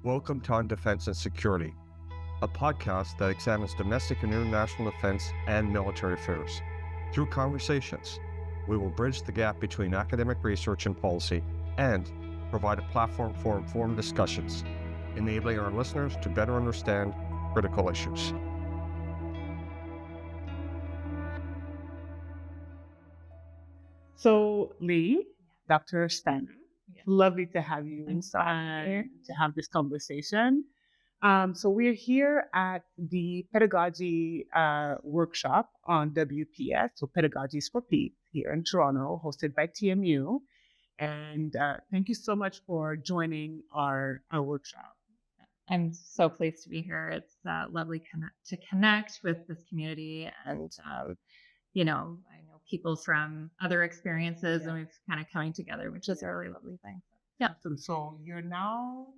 Welcome to On Defense and Security, a podcast that examines domestic and international defense and military affairs. Through conversations, we will bridge the gap between academic research and policy and provide a platform for informed discussions, enabling our listeners to better understand critical issues. So, Leigh, Dr. Spanner, lovely to have you to have this conversation. So we're here at the Pedagogy workshop on WPS, so Pedagogy is for Peace, here in Toronto, hosted by TMU. And thank you so much for joining our workshop. I'm so pleased to be here. It's lovely to connect with this community, and I know people from other experiences, and we've kind of coming together, which is a really lovely thing. Yeah. So you're now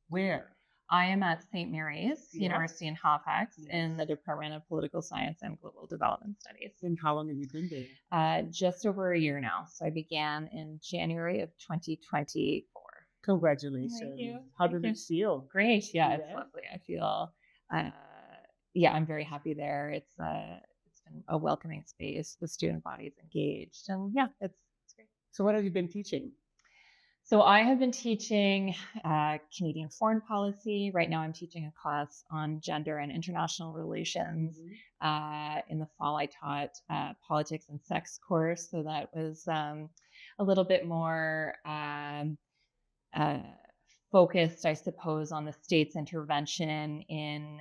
where? I am at St. Mary's University in Halifax in the Department of Political Science and Global Development Studies. And how long have you been there? Just over a year now. So I began in January of 2024. Congratulations. Thank you. How did it feel? Great. Yeah, it's lovely. I feel, I'm very happy there. It's been a welcoming space. The student body is engaged, and it's great. So what have you been teaching? So I have been teaching Canadian foreign policy. Right now I'm teaching a class on gender and international relations. In the fall I taught politics and sex course. So that was a little bit more focused, I suppose, on the state's intervention in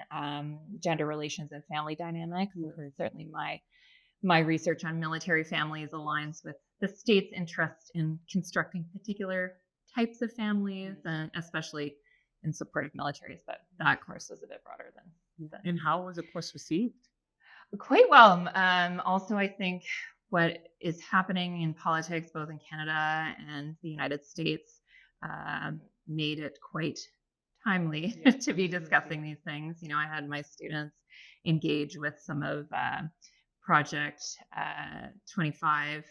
gender relations and family dynamics. Certainly my research on military families aligns with the state's interest in constructing particular types of families, and especially in support of militaries. But that course was a bit broader than. And how was the course received? Quite well. Also, I think what is happening in politics, both in Canada and the United States, made it quite timely to be discussing these things. I had my students engage with some of Project 2025,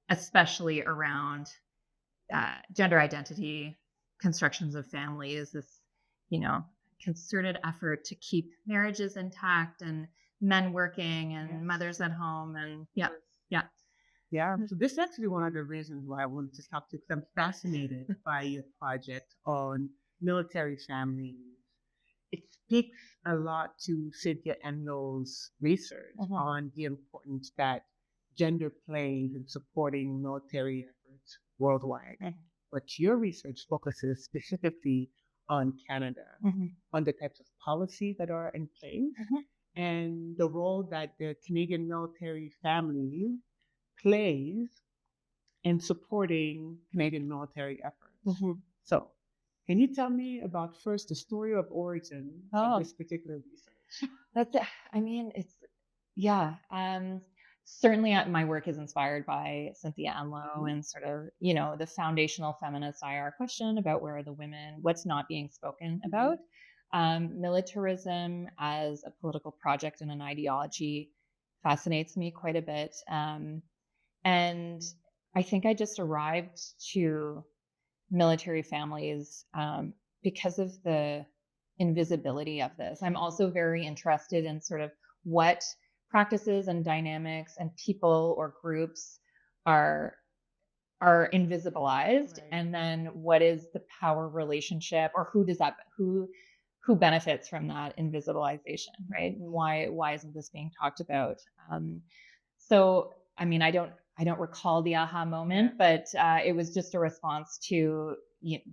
especially around gender identity, constructions of families, this, concerted effort to keep marriages intact and men working and mothers at home. And Yeah. So this is actually one of the reasons why I wanted to talk to you, because I'm fascinated by your project on military families. It speaks a lot to Cynthia Enloe's research on the importance that gender plays in supporting military efforts worldwide. But your research focuses specifically on Canada, on the types of policies that are in place, and the role that the Canadian military family plays in supporting Canadian military efforts. So, can you tell me about first the story of origin of this particular research? That's it. I mean, certainly my work is inspired by Cynthia Enloe and sort of, the foundational feminist IR question about where are the women, what's not being spoken about. Militarism as a political project and an ideology fascinates me quite a bit. And I think I just arrived to military families because of the invisibility of this. I'm also very interested in sort of what practices and dynamics and people or groups are invisibilized, and then what is the power relationship, or who benefits from that invisibilization, right? And why isn't this being talked about? So I mean, I don't recall the aha moment, but it was just a response to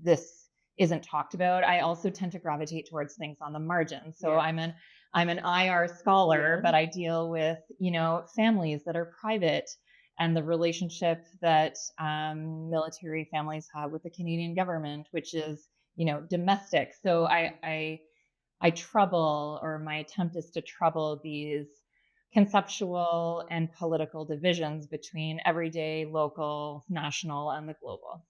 this isn't talked about. I also tend to gravitate towards things on the margins. So I'm an IR scholar, but I deal with families that are private and the relationship that military families have with the Canadian government, which is domestic. So I trouble, or my attempt is to trouble these conceptual and political divisions between everyday, local, national, and the global.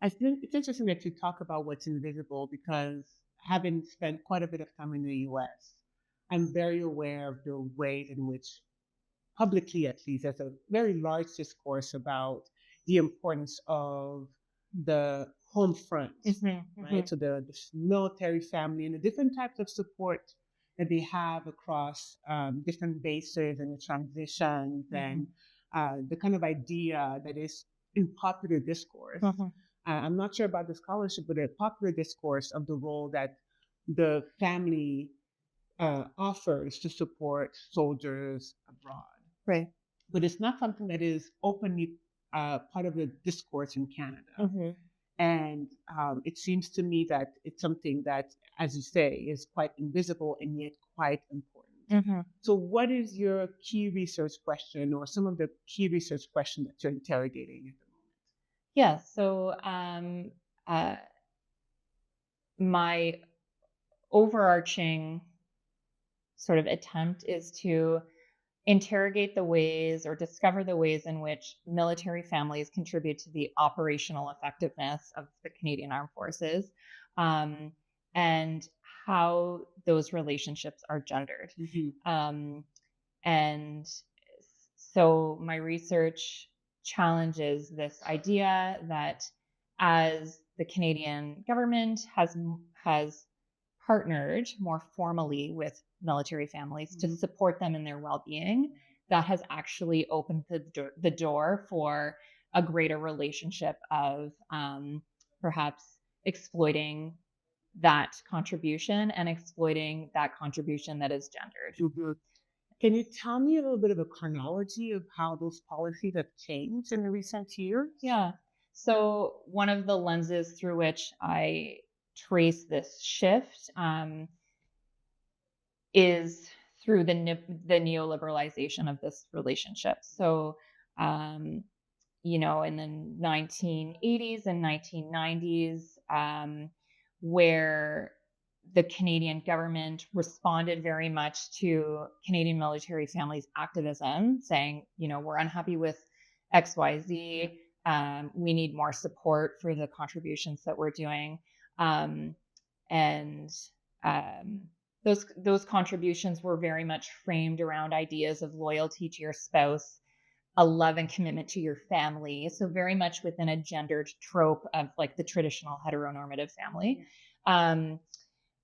I think it's interesting that you talk about what's invisible, because having spent quite a bit of time in the US, I'm very aware of the ways in which, publicly at least, there's a very large discourse about the importance of the home fronts, Mm-hmm. right? So the military family and the different types of support that they have across different bases and the transitions and the kind of idea that is in popular discourse. I'm not sure about the scholarship, but the popular discourse of the role that the family offers to support soldiers abroad. Right. But it's not something that is openly part of the discourse in Canada. And it seems to me that it's something that, as you say, is quite invisible and yet quite important. So what is your key research question or some of the key research questions that you're interrogating at the moment? Yeah, so my overarching sort of attempt is to interrogate the ways or discover the ways in which military families contribute to the operational effectiveness of the Canadian Armed Forces, and how those relationships are gendered. And so my research challenges this idea that as the Canadian government has partnered more formally with military families to support them in their well-being, that has actually opened the door for a greater relationship of perhaps exploiting that contribution and exploiting that contribution that is gendered. Can you tell me a little bit of a chronology of how those policies have changed in the recent years? Yeah. So one of the lenses through which I trace this shift is through the neoliberalization of this relationship. So, in the 1980s and 1990s, where the Canadian government responded very much to Canadian military families' activism, saying, we're unhappy with XYZ. We need more support for the contributions that we're doing. Those contributions were very much framed around ideas of loyalty to your spouse, a love and commitment to your family. So very much within a gendered trope of like the traditional heteronormative family.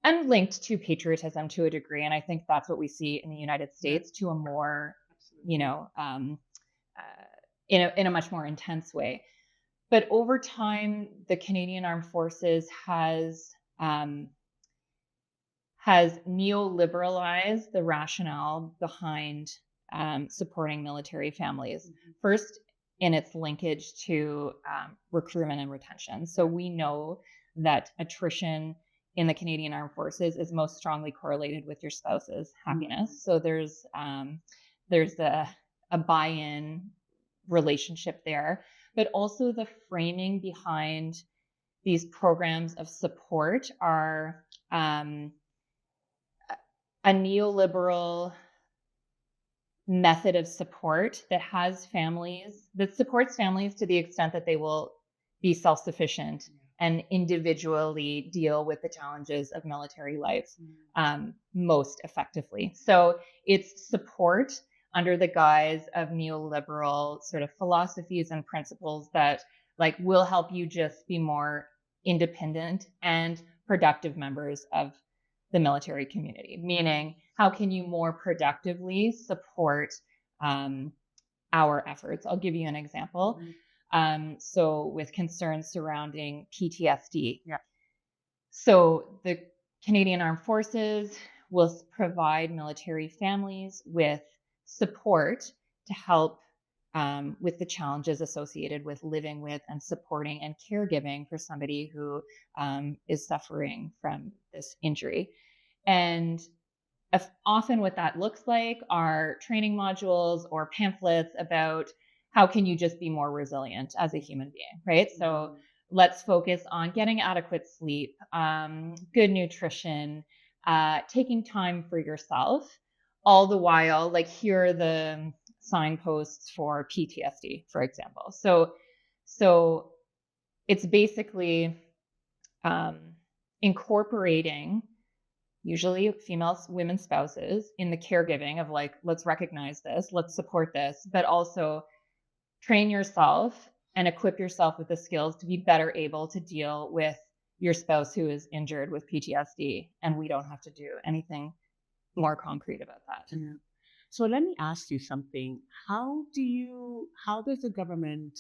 And linked to patriotism to a degree. And I think that's what we see in the United States to a more, in a much more intense way. But over time, the Canadian Armed Forces has neoliberalized the rationale behind supporting military families. First, in its linkage to recruitment and retention. So we know that attrition in the Canadian Armed Forces is most strongly correlated with your spouse's happiness. So there's a buy-in relationship there, but also the framing behind these programs of support are a neoliberal method of support that supports families to the extent that they will be self-sufficient and individually deal with the challenges of military life most effectively. So it's support under the guise of neoliberal sort of philosophies and principles that will help you just be more independent and productive members of the military community. Meaning, how can you more productively support our efforts? I'll give you an example. So with concerns surrounding PTSD. So the Canadian Armed Forces will provide military families with support to help with the challenges associated with living with and supporting and caregiving for somebody who is suffering from this injury. And often what that looks like are training modules or pamphlets about how can you just be more resilient as a human being, right? So let's focus on getting adequate sleep, good nutrition, taking time for yourself, all the while, here are the signposts for PTSD, for example. So it's basically incorporating usually women spouses in the caregiving of let's recognize this, let's support this, but also train yourself and equip yourself with the skills to be better able to deal with your spouse who is injured with PTSD. And we don't have to do anything more concrete about that. Yeah. So let me ask you something. How does the government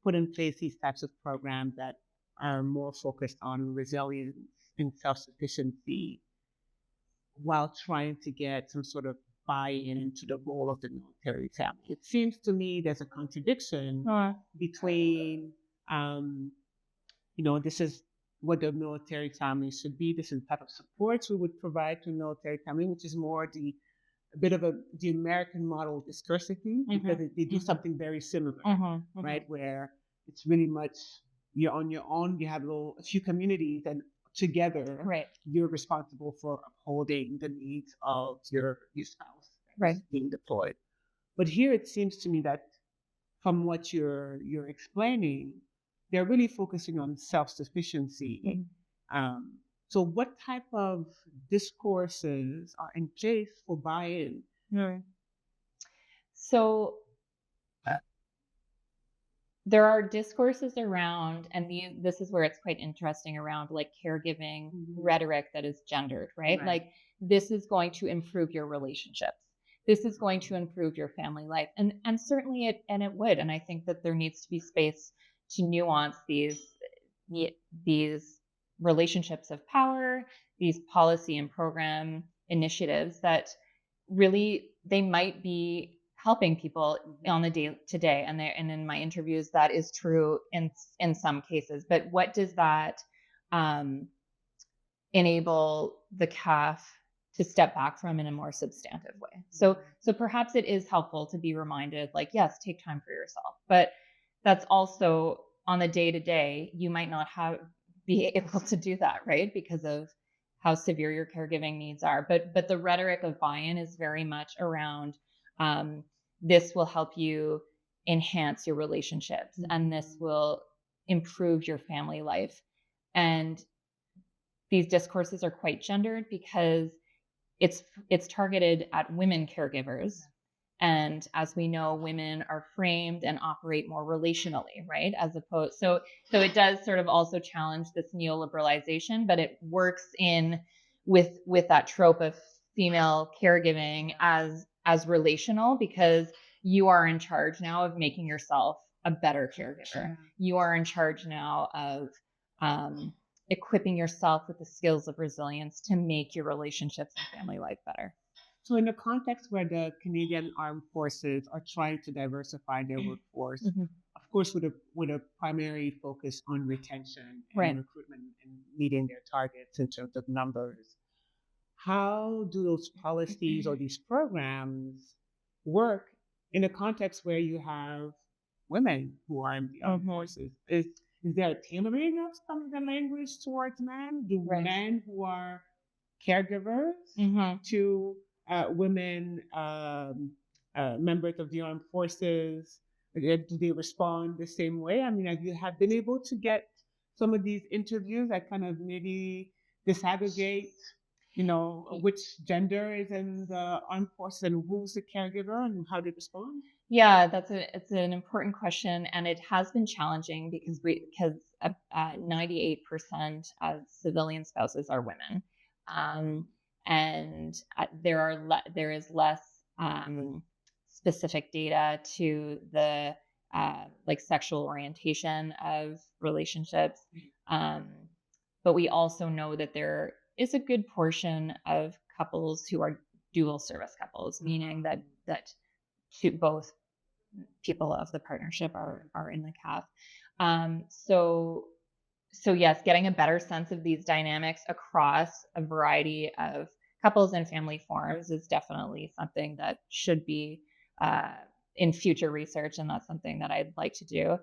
put in place these types of programs that are more focused on resilience and self-sufficiency while trying to get some sort of buy-in into the role of the military family? It seems to me there's a contradiction between, this is what the military family should be. This is the type of supports we would provide to the military family, which is more the American model of scarcity, because they do something very similar, right? Where it's really much you're on your own. You have a few communities, and together, you're responsible for upholding the needs of your spouse, being deployed. But here, it seems to me that from what you're explaining, they're really focusing on self-sufficiency. So what type of discourses are in place for buy-in? So there are discourses around, and this is where it's quite interesting, around like caregiving rhetoric that is gendered, right? Like, this is going to improve your relationships. This is going to improve your family life. And certainly it would. And I think that there needs to be space to nuance these relationships of power, these policy and program initiatives that really, they might be helping people on the day to day. And in my interviews, that is true in some cases. But what does that enable the CAF to step back from in a more substantive way? So perhaps it is helpful to be reminded, like, yes, take time for yourself. But that's also, on the day to day, you might not be able to do that, right? Because of how severe your caregiving needs are. But the rhetoric of buy-in is very much around, this will help you enhance your relationships, and this will improve your family life. And these discourses are quite gendered because it's targeted at women caregivers. And as we know, women are framed and operate more relationally, right? As opposed, so it does sort of also challenge this neoliberalization, but it works in with that trope of female caregiving as relational, because you are in charge now of making yourself a better caregiver. You are in charge now of equipping yourself with the skills of resilience to make your relationships and family life better. So in a context where the Canadian Armed Forces are trying to diversify their workforce, of course, with a primary focus on retention and recruitment and meeting their targets in terms of numbers, how do those policies or these programs work in a context where you have women who are in the armed forces? Is there a tailoring of some of the language towards men? Do men who are caregivers to women members of the armed forces, do they respond the same way? I mean, you have been able to get some of these interviews that kind of maybe disaggregate, which gender is in the armed forces and who's the caregiver and how they respond? Yeah, it's an important question, and it has been challenging because 98% of civilian spouses are women. And there is less specific data to the like sexual orientation of relationships, but we also know that there is a good portion of couples who are dual service couples, meaning that both people of the partnership are in the CAF. So yes, getting a better sense of these dynamics across a variety of couples and family forms is definitely something that should be in future research, and that's something that I'd like to do.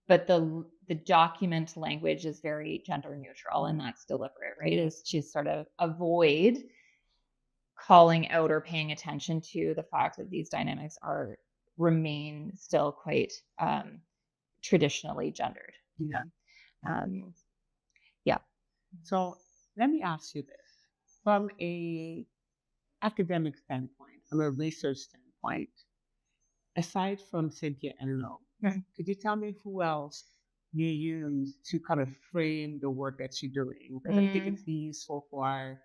But the document language is very gender neutral, and that's deliberate, right? Is to sort of avoid calling out or paying attention to the fact that these dynamics remain still quite traditionally gendered. So let me ask you this. From a academic standpoint, from a research standpoint, aside from Cynthia Enlow, Could you tell me who else you use to kind of frame the work that you're doing? Because I think it's useful for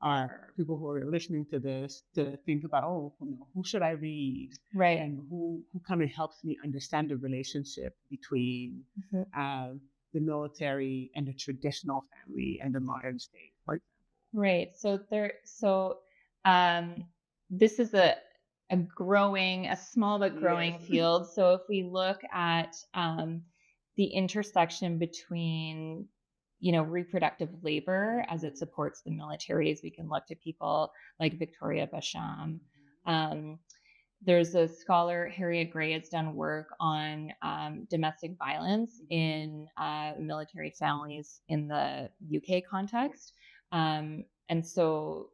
our people who are listening to this to think about, who should I read? Right. And who kind of helps me understand the relationship between the military and the traditional family and the modern state, for example. Right. This is a small but growing field. So if we look at the intersection between, reproductive labor as it supports the militaries, we can look to people like Victoria Basham. There's a scholar, Harriet Gray, has done work on domestic violence in military families in the UK context. And so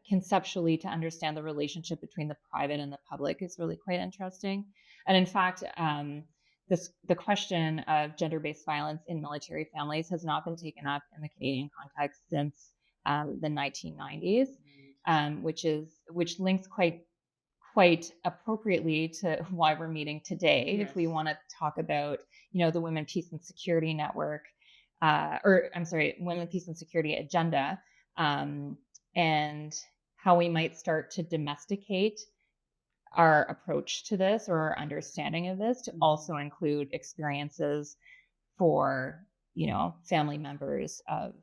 conceptually, to understand the relationship between the private and the public is really quite interesting. And in fact, the question of gender-based violence in military families has not been taken up in the Canadian context since the 1990s, which links quite appropriately to why we're meeting today. If we want to talk about, the Women, Peace and Security Network, Women, Peace and Security Agenda, and how we might start to domesticate our approach to this or our understanding of this to also include experiences for, family members of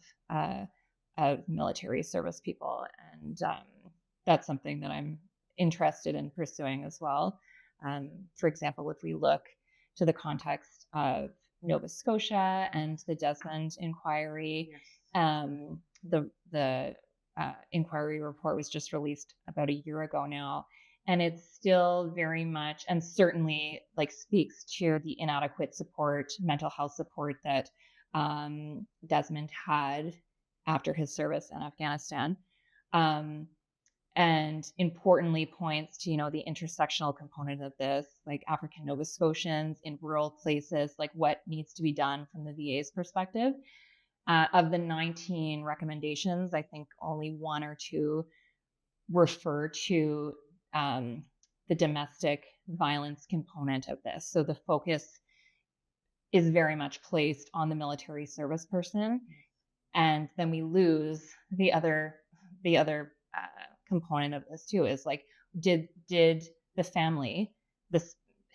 military service people. And that's something that I'm interested in pursuing as well. For example, if we look to the context of Nova Scotia and the Desmond inquiry, the inquiry report was just released about a year ago now, and it's still very much, and certainly speaks to the inadequate support, mental health support that Desmond had after his service in Afghanistan. And importantly points to, the intersectional component of this, like African Nova Scotians in rural places, like what needs to be done from the VA's perspective. Of the 19 recommendations, I think only 1 or 2 refer to the domestic violence component of this. So the focus is very much placed on the military service person, and then we lose the other component of this too. Is did the family,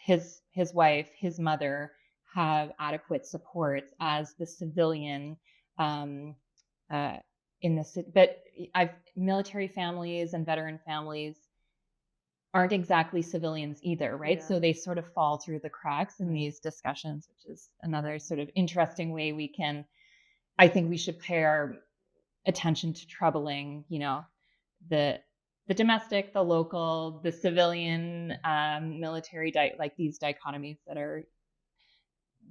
his wife, his mother, have adequate supports as the civilian in this? But military families and veteran families aren't exactly civilians either, right? So they sort of fall through the cracks in these discussions, which is another sort of interesting way I think we should pay our attention to troubling, the domestic, the local, the civilian, military, these dichotomies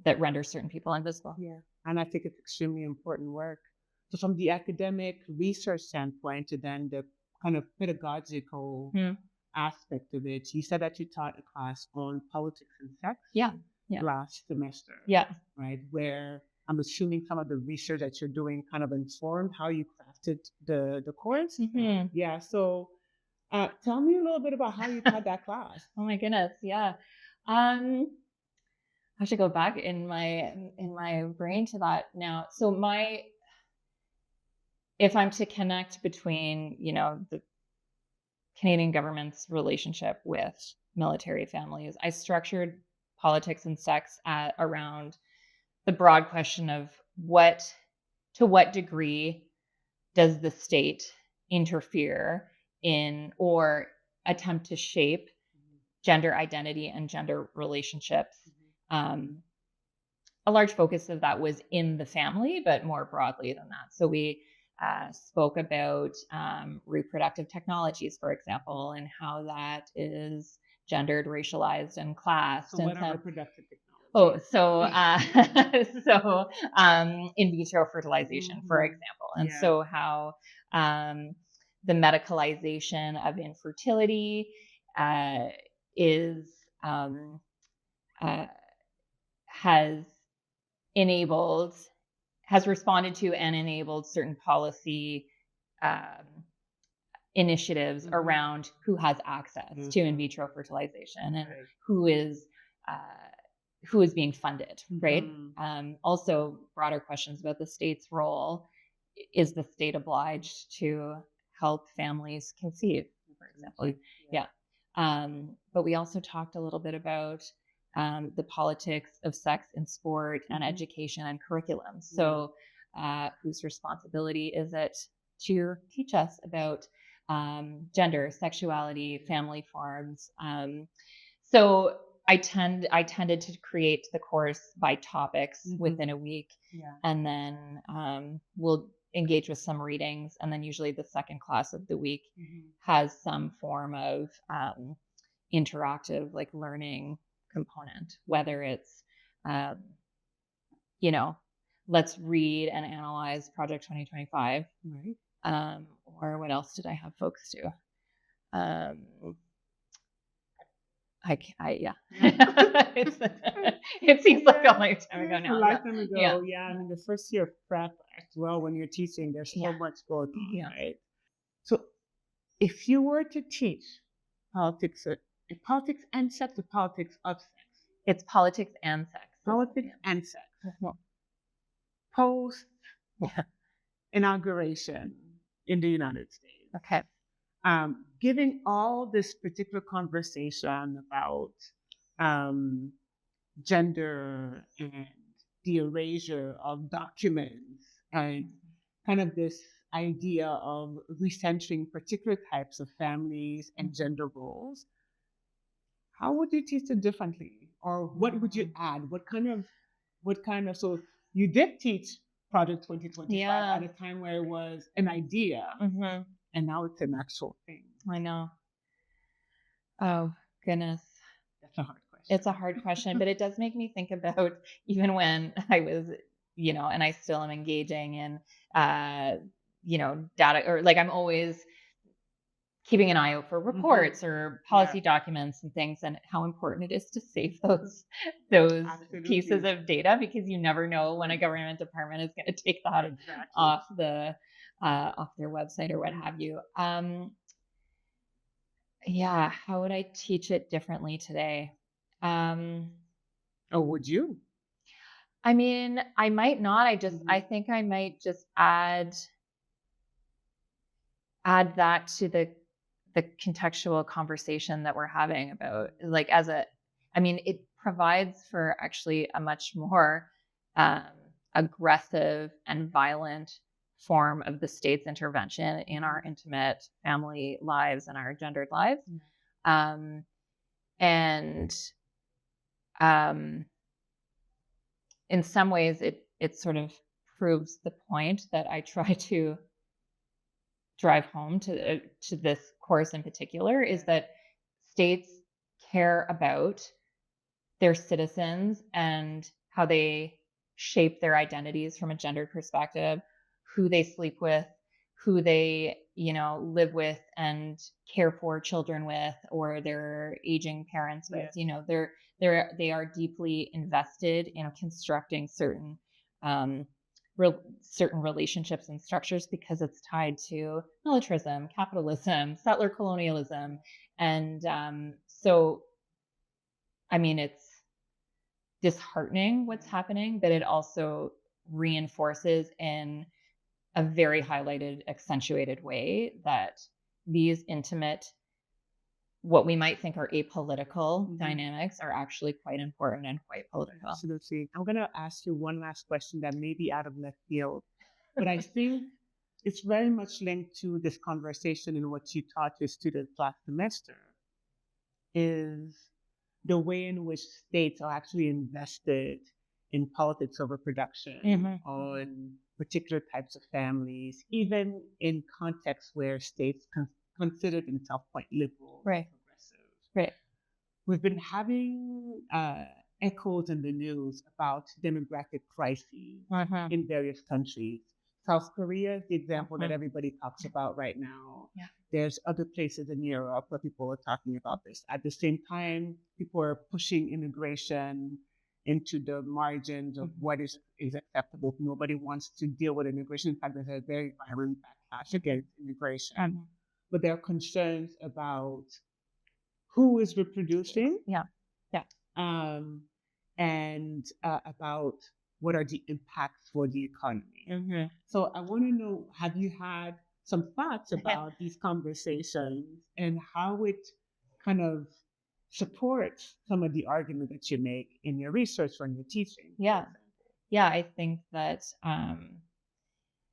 that render certain people invisible. Yeah, and I think it's extremely important work. So from the academic research standpoint to then the kind of pedagogical aspect of it, you said that you taught a class on politics and sex last semester. Yeah. Right, where I'm assuming some of the research that you're doing kind of informed how you crafted the course. Mm-hmm. Yeah, so tell me a little bit about how you taught that class. Oh my goodness, yeah. I have to go back in my brain to that now. So if I'm to connect between, the Canadian government's relationship with military families, I structured politics and sex around the broad question of to what degree does the state interfere in or attempt to shape gender identity and gender relationships. A large focus of that was in the family, but more broadly than that. So we spoke about reproductive technologies, for example, and how that is gendered, racialized, and classed. So what are reproductive technologies? Oh, so in vitro fertilization, for example, and so how the medicalization of infertility has responded to and enabled certain policy initiatives around who has access to in vitro fertilization and who is who is being funded, right? Mhm. Also, broader questions about the state's role. Is the state obliged to help families conceive, for example? Yeah. But we also talked a little bit about the politics of sex in sport and education and curriculum. So, whose responsibility is it to teach us about gender, sexuality, family forms? So I tended to create the course by topics within a week, and then we'll engage with some readings, and then usually the second class of the week has some form of interactive, like, learning component, whether it's let's read and analyze Project 2025, or what else did I have folks do? Yeah. It seems like a lifetime ago now. A lifetime ago, Yeah. I mean, the first year of prep as well, when you're teaching, there's so much going on, right? So if you were to teach politics, politics and sex, or politics of sex? It's politics and sex. Politics and sex. Post inauguration in the United States. Okay. Given all this particular conversation about gender and the erasure of documents and kind of this idea of recentering particular types of families and gender roles, how would you teach it differently? Or what would you add? What kind of, so you did teach Project 2025 at a time where it was an idea, and now it's an actual thing. I know. Oh, goodness. That's a hard question. It's a hard question, but it does make me think about even when I was, and I still am engaging in, data, or like I'm always keeping an eye out for reports or policy documents and things, and how important it is to save those pieces of data, because you never know when a government department is going to take that off their website or what have you. How would I teach it differently today? Or would you? I mean, I might not. I think I might just add that to the contextual conversation that we're having about, like, it provides for actually a much more aggressive and violent form of the state's intervention in our intimate family lives and our gendered lives. In some ways it sort of proves the point that I try to drive home to this course in particular, is that states care about their citizens and how they shape their identities from a gendered perspective, who they sleep with, who they live with and care for children with, or their aging parents with. They are deeply invested in constructing certain relationships and structures, because it's tied to militarism, capitalism, settler colonialism. And so, it's disheartening what's happening, but it also reinforces in a very highlighted, accentuated way that these intimate, what we might think are apolitical dynamics, are actually quite important and quite political. Absolutely. I'm going to ask you one last question that may be out of left field, but I think it's very much linked to this conversation in what you taught your students last semester, is the way in which states are actually invested in politics over production, on particular types of families, even in contexts where states consider themselves quite liberal, right, progressive. Right. We've been having echoes in the news about demographic crises in various countries. South Korea is the example that everybody talks about right now. Yeah. There's other places in Europe where people are talking about this. At the same time, people are pushing immigration into the margins of what is acceptable. Nobody wants to deal with immigration. In fact, there's a very violent backlash against immigration. But there are concerns about who is reproducing. Yeah. and about what are the impacts for the economy. So I want to know, have you had some thoughts about these conversations and how it kind of supports some of the argument that you make in your research or in your teaching? Yeah. Yeah, I think that, and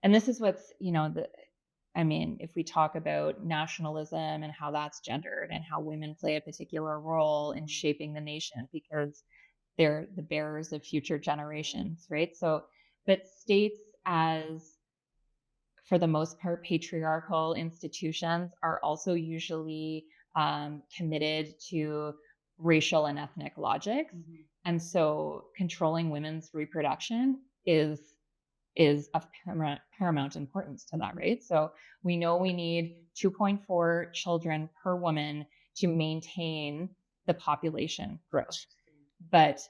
this is what's, if we talk about nationalism and how that's gendered and how women play a particular role in shaping the nation because they're the bearers of future generations, right? So, but states as, for the most part, patriarchal institutions are also usually committed to racial and ethnic logics. And so controlling women's reproduction is of paramount importance to that, right? So we know we need 2.4 children per woman to maintain the population growth. But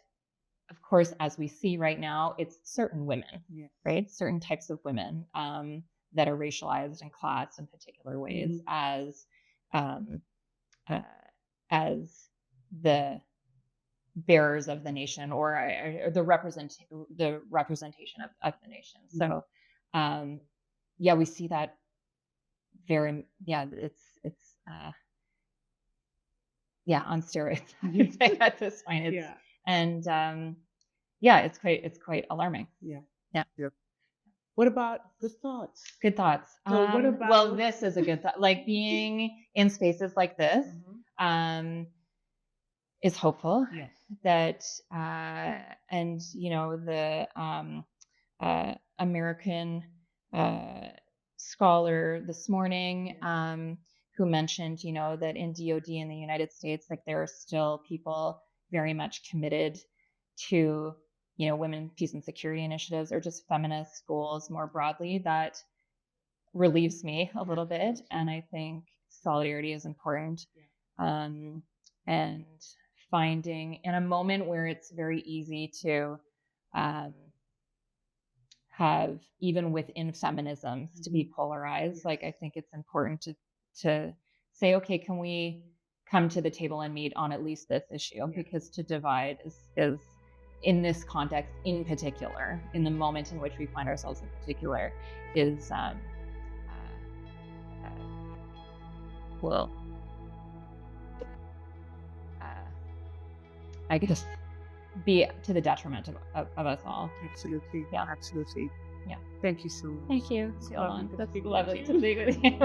of course, as we see right now, it's certain women, right? Certain types of women that are racialized and classed in particular ways as the bearers of the nation or the representation of the nation. So, we see that very, it's on steroids at this point. And it's quite alarming. Yeah. What about good thoughts? Good thoughts. So what about? Well, this is a good thought. Like being in spaces like this is hopeful. Yes. That and the American scholar this morning who mentioned that in DoD in the United States, like there are still people very much committed to women, peace and security initiatives or just feminist goals more broadly. That relieves me a little bit, and I think solidarity is important. And finding in a moment where it's very easy to have, even within feminisms, to be polarized. Like I think it's important to say, okay, can we come to the table and meet on at least this issue? Because to divide is in this context in particular, in the moment in which we find ourselves in particular, is I guess be to the detriment of us all. Absolutely. Yeah. Absolutely. Yeah. Thank you so much. Thank you, Yolande. That's lovely to speak with you.